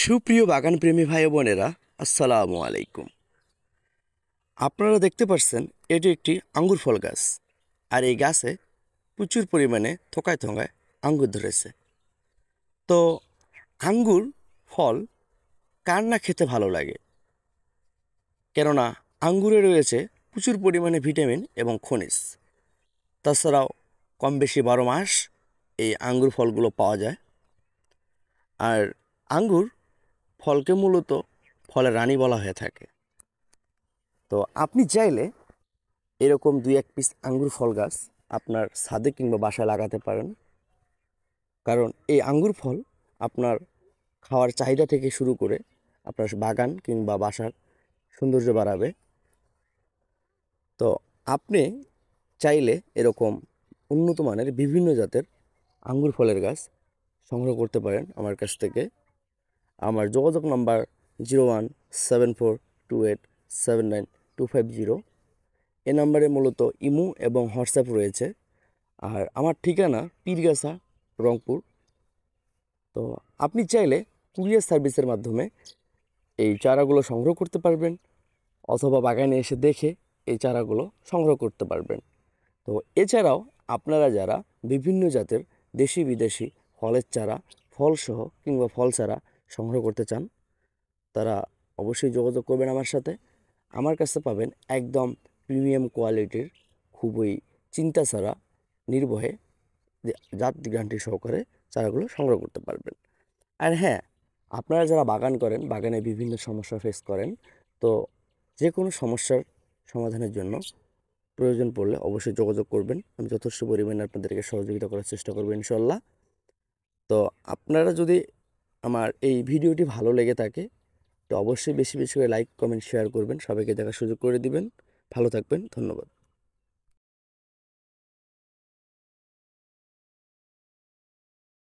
সুপ্রিয় বাগানপ্রেমী ভাই বোনেরা, আসসালামু আলাইকুম। আপনারা দেখতে পাচ্ছেন এটি একটি আঙ্গুর ফল গাছ, আর এই গাছে প্রচুর পরিমাণে থোকায় থোকায় আঙ্গুর ধরেছে। তো আঙ্গুর ফল কার না খেতে ভালো লাগে, কেননা আঙ্গুরে রয়েছে প্রচুর পরিমাণে ভিটামিন এবং খনিজ। তাছাড়াও কম বেশি 12 মাস এই আঙ্গুর ফলগুলো পাওয়া যায়। আর আঙ্গুর ফলকে মূলত ফলের রানী বলা হয়ে থাকে। তো আপনি চাইলে এরকম 2-1 পিস আঙ্গুর ফল গাছ আপনার ছাদে কিংবা বাসায় লাগাতে পারেন, কারণ এই আঙ্গুর ফল আপনার খাওয়ার চাহিদা থেকে শুরু করে আপনার বাগান কিংবা বাসার সৌন্দর্য বাড়াবে। তো আপনি চাইলে এরকম উন্নত মানের বিভিন্ন জাতের আঙ্গুর ফলের গাছ সংগ্রহ করতে পারেন আমার কাছ থেকে। আমার যোগাযোগ নাম্বার 017428792250। এ নাম্বারে মূলত ইমো এবং হোয়াটসঅ্যাপ রয়েছে। আর আমার ঠিকানা পীরগাছা, রংপুর। তো আপনি চাইলে কুরিয়ার সার্ভিসের মাধ্যমে এই চারাগুলো সংগ্রহ করতে পারবেন, অথবা বাগানে এসে দেখে এই চারাগুলো সংগ্রহ করতে পারবেন। তো এছাড়াও আপনারা যারা বিভিন্ন জাতের দেশি বিদেশি ফলের চারা, ফলসহ কিংবা ফল চারা সংগ্রহ করতে চান, তারা অবশ্যই যোগাযোগ করবেন আমার সাথে। আমার কাছে পাবেন একদম প্রিমিয়াম কোয়ালিটির, খুবই চিন্তা ছাড়া নির্ভয়ে জাত গ্যারান্টি সহকারে চারাগুলো সংগ্রহ করতে পারবেন। আর হ্যাঁ, আপনারা যারা বাগান করেন, বাগানে বিভিন্ন সমস্যা ফেস করেন, তো যে কোনো সমস্যার সমাধানের জন্য প্রয়োজন পড়লে অবশ্যই যোগাযোগ করবেন। আমি যথেষ্ট পরিমাণে আপনাদেরকে সহযোগিতা করার চেষ্টা করব ইনশাল্লাহ। তো আপনারা যদি আমার এই ভিডিওটি ভালো লেগে থাকে, তো অবশ্যই বেশি বেশি করে লাইক, কমেন্ট, শেয়ার করবেন, সবাইকে দেখার সুযোগ করে দিবেন। ভালো থাকবেন, ধন্যবাদ।